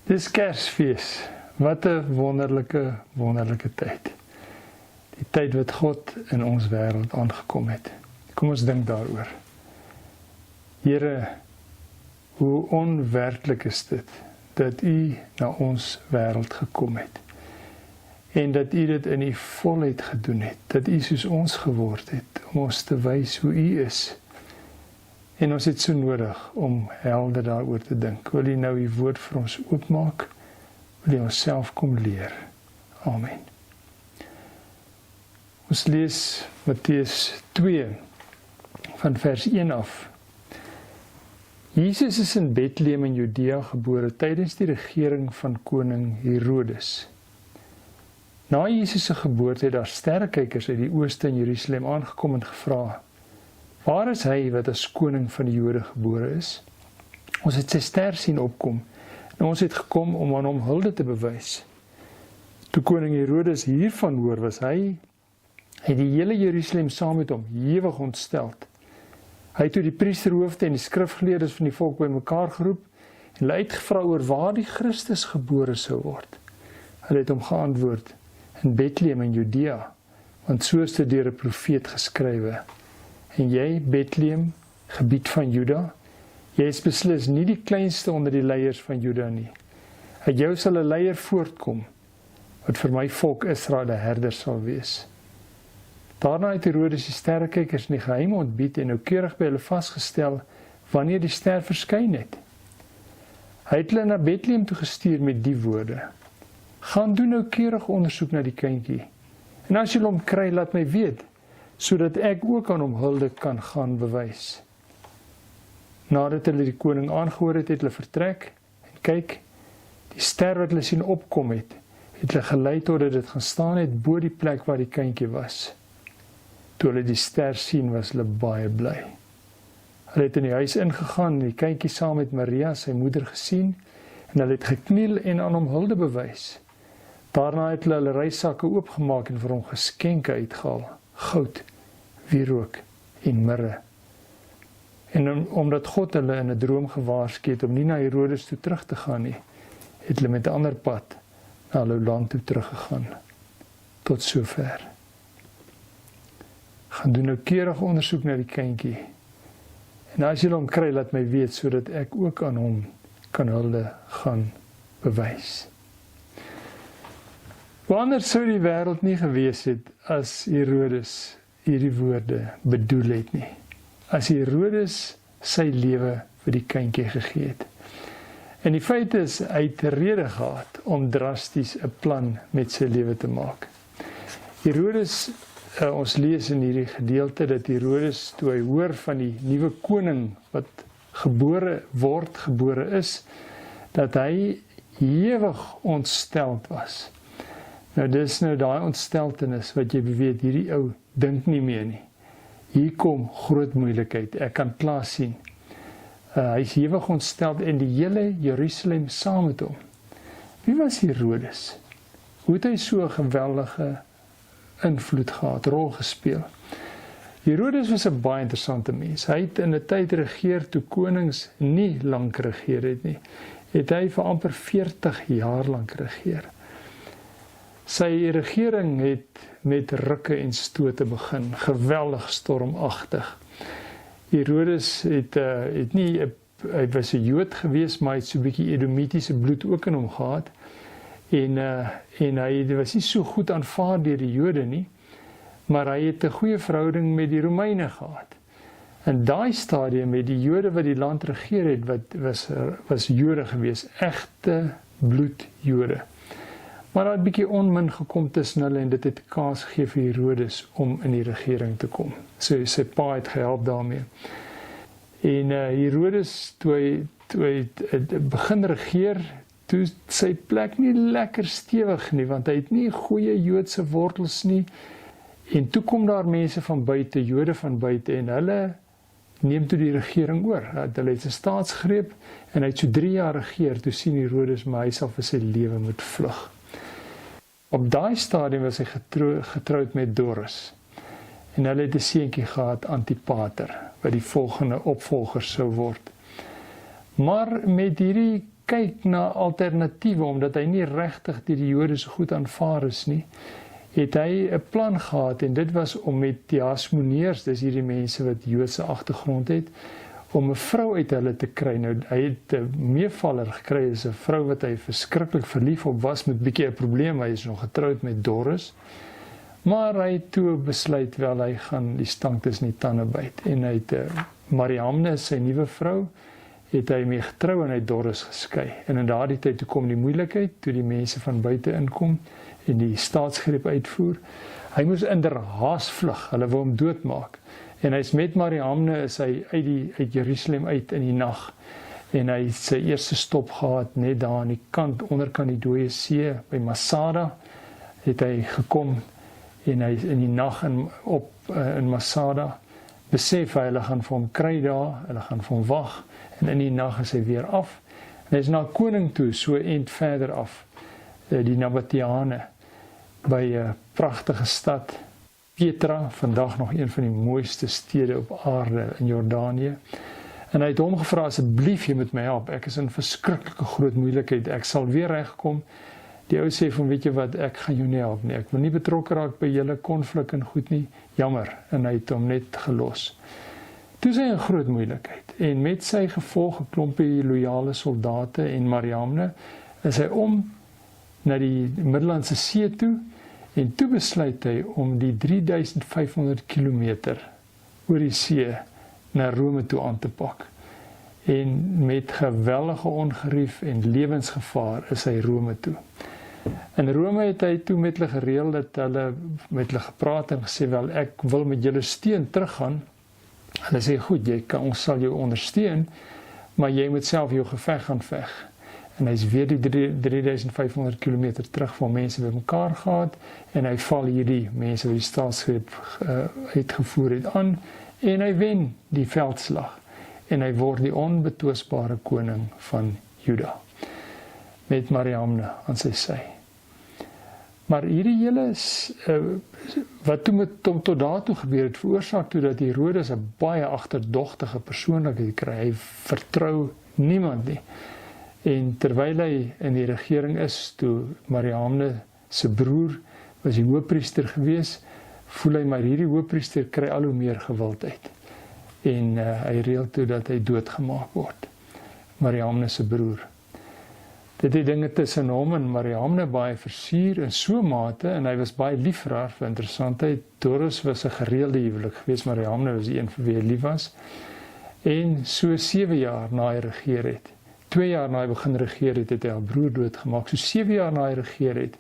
Dis Kersfees. Wat 'n wonderlike tyd. Die tyd wat God in ons wêreld aangekom het. Kom ons dink daaroor. Here, hoe onwerklik is dit dat U na ons wêreld gekom het. En dat U dit in U volheid gedoen het. Dat U soos ons geword het om ons te wys hoe U is. En ons het so nodig om helder daaroor te dink. Wil U nou U woord vir ons oopmaak? Wil U ons self kom leer? Amen. Ons lees Matteus 2 van vers 1 af. Jesus is in Bethlehem in Judea gebore tydens die regering van koning Herodes. Na Jesus se geboorte het daar sterrekykers uit die ooste in Jerusalem aangekom en gevra: "Waar is hy wat as koning van die Jode gebore is? Ons het sy ster sien opkom en ons het gekom om aan hom hulde te bewys." Toe koning Herodes hiervan hoor, was hy het die hele Jerusalem saam met hom ewig ontsteld. Hy het toe die priesterhoofde en die skrifgeleerdes van die volk bymekaar geroep en hulle uitgevra oor waar die Christus gebore sou word. Hulle het hom geantwoord: "In Bethlehem in Judea, want so is dit deur 'n profeet geskrywe. En jy, Bethlehem, gebied van Juda, jy is beslis nie die kleinste onder die leiers van Juda nie. Uit jou sal 'n leier voortkom, wat vir my volk Israel 'n herder sal wees." Daarna het Herodes die sterrekykers in die geheim ontbied en noukeurig by hulle vasgestel wanneer die ster verskyn het. Hy het hulle na Bethlehem toe gestuur met die woorde: "Gaan doen noukeurig ondersoek na die kindjie, en as julle hom kry, laat my weet, sodat ek ook aan hom hulde kan gaan bewys." Nadat hulle die koning aangehoor het, het hulle vertrek, en kyk, die ster wat hulle sien opkom het hulle gelei totdat dit gaan staan het bo die plek waar die kindjie was. Toe hulle die ster sien, was hulle baie bly. Hulle het in die huis ingegaan en die kindjie saam met Maria, sy moeder, gesien, en hulle het gekniel en aan hom hulde bewys. Daarna het hulle reissakke oopgemaak en vir hom geskenke uitgehaal: goud, wierook en mirre. En omdat God hulle in 'n droom gewaarsku het om nie na Herodes toe terug te gaan nie, het hulle met 'n ander pad na hulle land toe teruggegaan. Tot sover. Gaan doen noukeurig ondersoek na die kindjie. En as julle hom kry, laat my weet, sodat ek ook aan hom kan hulde gaan bewys. Hoe anders sou die wêreld nie gewees het as Herodes hierdie woorde bedoel het nie. As Herodes sy lewe vir die kindjie gegee het. En die feit is, hy het rede gehad om drasties 'n plan met sy lewe te maak. Herodes, ons lees in hierdie gedeelte dat Herodes, toe hy hoor van die nuwe koning wat gebore is, dat hy ewig ontsteld was. Nou dis nou daai ontsteltenis wat jy weet, hierdie ou dink nie meer nie. Hier kom groot moeilikheid, ek kan klaar sien. Hy is ewig ontsteld en die hele Jerusalem saam met hom. Wie was Herodes? Hoe het hy so 'n geweldige invloed gehad, rol gespeel? Herodes was 'n baie interessante mens. Hy het in 'n tyd regeer toe konings nie lank regeer het nie. Het hy vir amper 40 jaar lank regeer. Sy regering het met rukke en stote begin, geweldig stormagtig. Herodes hy was 'n Jood gewees, maar hy het so 'n bietjie Edomitiese bloed ook in hom gehad. En hy was nie so goed aanvaar deur die Jode nie, maar hy het 'n goeie verhouding met die Romeine gehad. In daai stadium het die Jode wat die land regeer het, was Jode gewees, egte bloedjode. Maar daar het 'n bietjie onmin gekom tussen hulle en dit het kans gegee vir Herodes om in die regering te kom. So sy pa het gehelp daarmee. En Herodes, toe hy begin regeer, toe sy plek nie lekker stewig nie, want hy het nie goeie Joodse wortels nie. En toe kom daar mense van buite, Jode van buite, en hulle neem toe die regering oor. Hulle het 'n staatsgreep en hy het so 3 jaar regeer. Toe sien Herodes, maar hy sal vir sy lewe moet vlug. Op daai stadium was hy getroud met Doris. En hulle het 'n seentjie gehad, Antipater, wat die volgende opvolger sou word. Maar met hierdie kyk na alternatiewe, omdat hy nie regtig deur die Jode so goed aanvaar is nie, het hy 'n plan gehad, en dit was om met die Hasmoneërs, dis hierdie mense wat Joodse agtergrond het, om 'n vrou uit hulle te kry. Nou, hy het 'n meevaller gekry, is 'n vrou wat hy verskriklik verlief op was, met 'n bietjie 'n probleem, hy is nog getroud met Doris, maar hy het toe besluit, wel, hy gaan die stank tussen die tande byt, en hy het Mariamne, sy nuwe vrou, het hy mee getrou en hy het Doris geskei. En in daardie tyd toe kom die moeilikheid, toe die mense van buite inkom en die staatsgreep uitvoer. Hy moes inderhaas vlug, hulle wou hom doodmaak. En hy's met Mariamne, is hy uit Jerusalem uit in die nag. En hy het sy eerste stop gehad, net daar aan die kant, onderkant die Dooie See, by Masada, het hy gekom, en hy in die nag in Masada, besef hulle gaan vir hom kry daar, hulle gaan vir hom wag, en in die nag is hy weer af, en hy is na koning toe, so eind verder af, die Nabateane, by 'n pragtige stad, Petra, vandag nog een van die mooiste stede op aarde in Jordanië, en hy het hom gevra, asseblief, jy moet my help, ek is in verskriklike groot moeilikheid, ek sal weer regkom. Die ou sê van, weet jy wat, ek gaan jou nie help nie, ek wil nie betrokke raak by julle konflik en goed nie, jammer, en hy het hom net gelos. Toe is hy in groot moeilikheid, en met sy gevolg 'n klompie loyale soldate en Mariamne, is hy om na die Middellandse See toe, en toe besluit hy om die 3500 kilometer oor die see na Rome toe aan te pak. En met geweldige ongerief en lewensgevaar is hy Rome toe. In Rome het hy toe met hulle gereël, dat hulle met hulle gepraat en gesê, wel, ek wil met julle steun teruggaan. Hulle sê, goed, ons sal jou ondersteun, maar jy moet self jou geveg gaan veg. En hy is weer die 3500 kilometer terug van mense by mekaar gehad, en hy val hierdie mense wat die staatsgreep uitgevoer het aan, en hy wen die veldslag, en hy word die onbetwisbare koning van Juda, met Mariamne aan sy sy. Maar hierdie hele, wat toe met hom tot daartoe gebeur het, veroorsaak toe dat Herodes 'n baie agterdogtige persoonlikheid kry. Hy vertrou niemand nie. En terwyl hy in die regering is, toe Mariamne se broer was die hoofpriester gewees, voel hy maar hierdie hoofpriester kry al hoe meer gewildheid. En hy reël toe dat hy doodgemaak word. Mariamne se broer. Dit het dinge tussen hom en Mariamne baie versuur in so mate, en hy was baie lief vir haar. Vir interessantheid, Doris was 'n gereelde huwelik gewees, Mariamne was die een vir wie hy lief was. En so 7 jaar na hy regeer het, 2 jaar na hy begin regeer het, het hy haar broer doodgemaak. So 7 jaar na hy regeer het,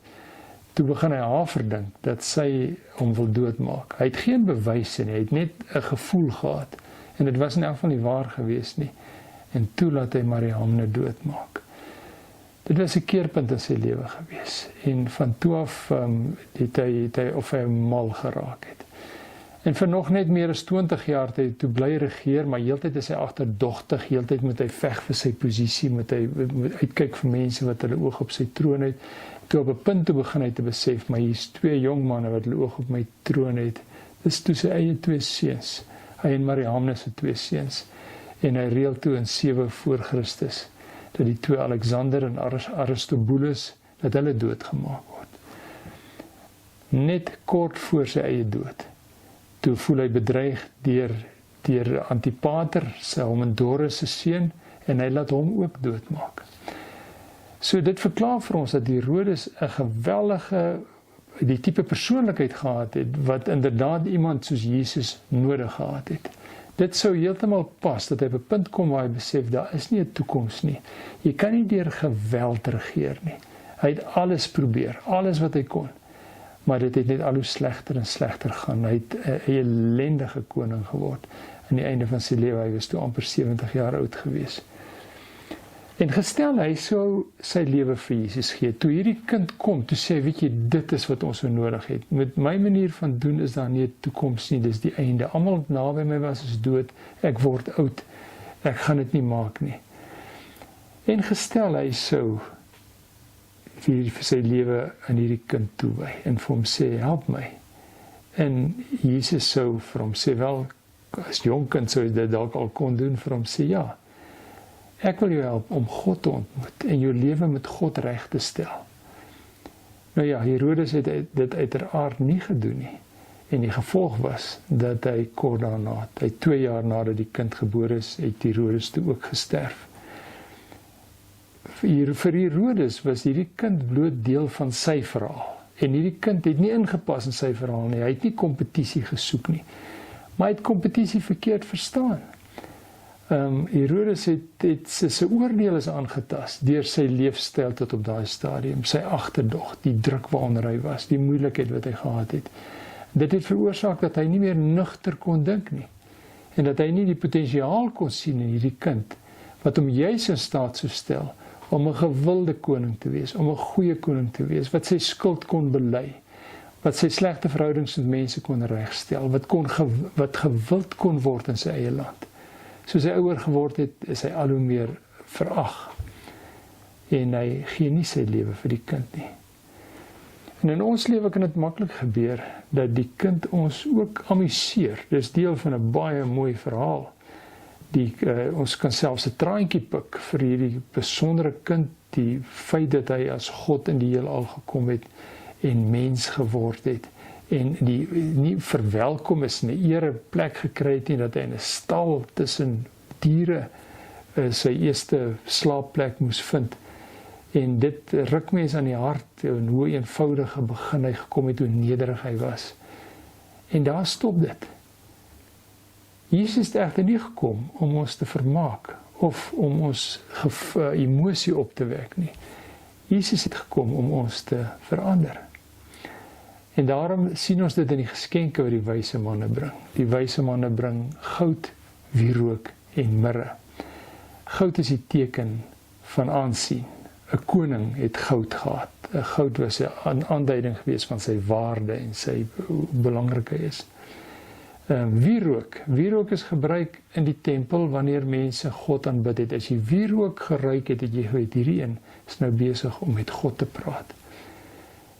toe begin hy haar verdink dat sy hom wil doodmaak. Hy het geen bewys nie, hy het net 'n gevoel gehad. En dit was in elk geval nie waar gewees nie. En toe laat hy Mariamne doodmaak. Dit was 'n keerpunt in sy lewe gewees. En van toe af het hy mal geraak het. En vir nog net meer as 20 jaar het hy toe bly regeer, maar heeltyd is hy agterdogtig, heeltyd moet hy veg vir sy posisie, moet hy uitkyk vir mense wat hulle oog op sy troon het. Toe op 'n punt toe begin hy te besef, maar hier's 2 jong manne wat hulle oog op my troon het. Dis toe sy eie 2 seuns, hy en Mariamne se 2 seuns. En hy reël toe in 7 voor Christus, dat die 2 Alexander en Aristobulus, dat hulle doodgemaak word. Net kort voor sy eie dood, toe voel hy bedreig deur Antipater, hom en Doris se seun, en hy laat hom ook doodmaak. So dit verklaar vir ons dat Herodes 'n geweldige, die tipe persoonlikheid gehad het, wat inderdaad iemand soos Jesus nodig gehad het. Dit sou heeltemal pas, dat hy op 'n punt kom waar hy besef, daar is nie 'n toekoms nie. Jy kan nie deur geweld regeer nie. Hy het alles probeer, alles wat hy kon. Maar dit het net al hoe slegter en slegter gaan. Hy het 'n ellendige koning geword. Aan die einde van sy lewe, hy was toe amper 70 jaar oud gewees. En gestel hy sou sy lewe vir Jesus gee. Toe hierdie kind kom, toe sê hy, weet jy, dit is wat ons so nodig het. Met my manier van doen is daar nie 'n toekoms nie, dis die einde. Almal wat naby my was is dood, ek word oud, ek gaan dit nie maak nie. En gestel hy sou vir sy lewe aan hierdie kind toewy en vir hom sê, help my. En Jesus sou vir hom sê, wel, as jong kind sou hy dit dalk al kon doen, vir hom sê, ja. Ek wil jou help om God te ontmoet en jou lewe met God reg te stel. Nou ja, Herodes het dit uiteraard nie gedoen nie. En die gevolg was dat hy kort daarna, 2 jaar nadat die kind gebore is, het Herodes toe ook gesterf. Vir Herodes was hierdie kind bloot deel van sy verhaal. En hierdie kind het nie ingepas in sy verhaal nie. Hy het nie kompetisie gesoek nie. Maar hy het kompetisie verkeerd verstaan. Herodes het sy oordeel is aangetast deur sy leefstyl tot op daai stadium, sy agterdog, die druk waaronder hy was, die moeilikheid wat hy gehad het. Dit het veroorsaak dat hy nie meer nugter kon dink nie. En dat hy nie die potensiaal kon sien in hierdie kind, wat hom juis in staat sou stel om 'n gewilde koning te wees, om 'n goeie koning te wees, wat sy skuld kon bely, wat sy slegte verhoudings met mense kon regstel, wat gewild kon word in sy eie land. Soos hy ouer geword het, is hy al hoe meer verag. En hy gee nie sy lewe vir die kind nie. En in ons lewe kan dit maklik gebeur, dat die kind ons ook amuseer. Dis deel van 'n baie mooi verhaal. Ons kan selfs 'n traantjie pik vir hierdie besondere kind, die feit dat hy as God in die heelal gekom het, en mens geword het, en die nie verwelkom is, 'n ereplek gekry het nie, dat hy in 'n stal tussen diere sy eerste slaapplek moes vind. En dit ruk mens aan die hart, en hoe eenvoudige begin hy gekom het, hoe nederig hy was. En daar stop dit. Jesus het egter nie gekom om ons te vermaak, of om ons emosie op te wek nie. Jesus het gekom om ons te verander. En daarom sien ons dit in die geskenke wat die wyse manne bring. Die wyse manne bring goud, wierook en mirre. Goud is die teken van aansien. 'n Koning het goud gehad. Goud was 'n aanduiding geweest van sy waarde en sy hoe belangrik hy is. Wierook is gebruik in die tempel wanneer mense God aanbid het. As jy wierook geruik het, het jy geweet hierdie een is nou besig om met God te praat.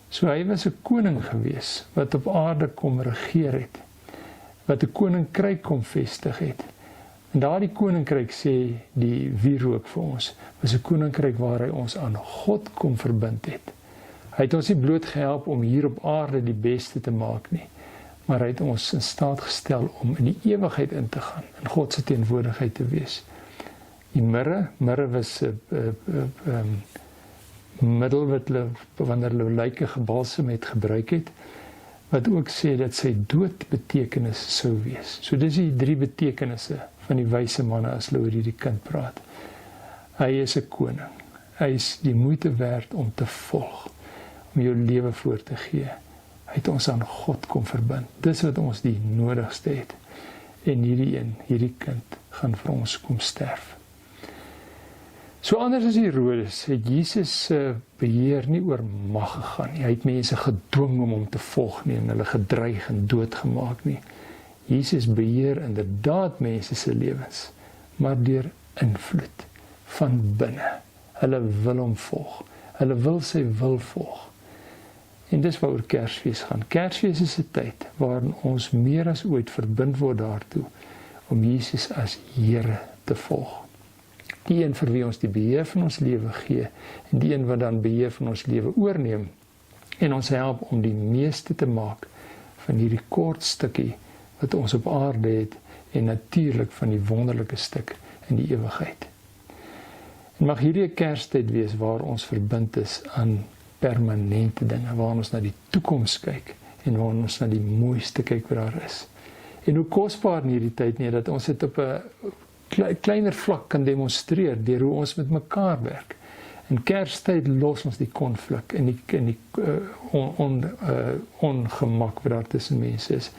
So hy was 'n koning geweest wat op aarde kom regeer het, wat 'n koninkryk kom vestig het. En daardie koninkryk, sê die wierook vir ons, was 'n koninkryk waar hy ons aan God kom verbind het. Hy het ons nie bloot gehelp om hier op aarde die beste te maak nie, maar hy het ons in staat gestel om in die ewigheid in te gaan, in God se teenwoordigheid te wees. Die mirre was 'n middel wat hulle, wanneer hulle lyke gebalsem het, gebruik het, wat ook sê dat sy dood betekenis sou wees. So dis die 3 betekenisse van die wyse manne as hulle oor hierdie kind praat. Hy is 'n koning. Hy is die moeite werd om te volg, om jou lewe voor te gee. Hy het ons aan God kom verbind. Dis wat ons die nodigste het. En hierdie kind, gaan vir ons kom sterf. So anders as Herodes, het Jesus se beheer nie oor mag gegaan nie. Hy het mense gedwing om hom te volg nie, en hulle gedreig en doodgemaak nie. Jesus beheer inderdaad mense se lewens, maar deur invloed van binne. Hulle wil hom volg. Hulle wil sy wil volg. En dis waaroor Kersfees gaan. Kersfees is 'n tyd waarin ons meer as ooit verbind word daartoe om Jesus as Here te volg. Die een vir wie ons die beheer van ons lewe gee, en die een wat dan beheer van ons lewe oorneem, en ons help om die meeste te maak van hierdie kort stukkie wat ons op aarde het, en natuurlik van die wonderlike stuk in die ewigheid. En mag hierdie 'n Kerstyd wees waar ons verbind is aan permanente dinge, waar ons na die toekoms kyk, en waar ons na die mooiste kyk wat daar is. En hoe kosbaar in hierdie tyd nie, dat ons dit op 'n kleiner vlak kan demonstreer, deur hoe ons met mekaar werk. In Kerstyd los ons die konflik, en die ongemak wat daar tussen mense is.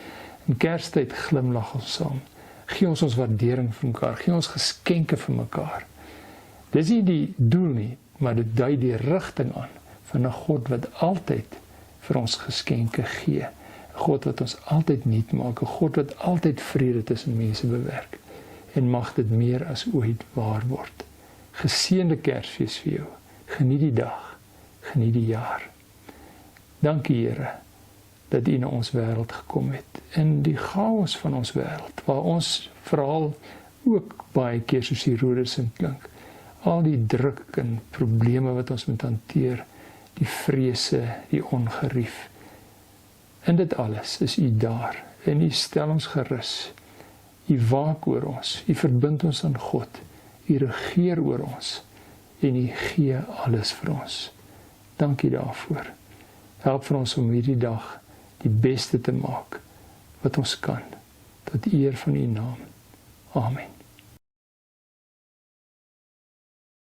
In Kerstyd glimlag ons saam. Gee ons waardering vir mekaar, gee ons geskenke vir mekaar. Dis nie die doel nie, maar dit dui die rigting aan van 'n God wat altyd vir ons geskenke gee. 'n God wat ons altyd nuut maak, 'n God wat altyd vrede tussen mense bewerk. En mag dit meer as ooit waar word. Geseënde Kersfees vir jou. Geniet die dag, geniet die jaar. Dankie Here, dat U na ons wêreld gekom het, in die chaos van ons wêreld, waar ons verhaal ook baie keer soos Herodes klink, al die druk en probleme wat ons moet hanteer, die vrese, die ongerief. In dit alles is U daar, en U stel ons gerus. U waak oor ons, U verbind ons aan God, U regeer oor ons, en U gee alles vir ons. Dankie daarvoor. Help vir ons om hierdie dag die beste te maak wat ons kan, tot eer van U naam. Amen.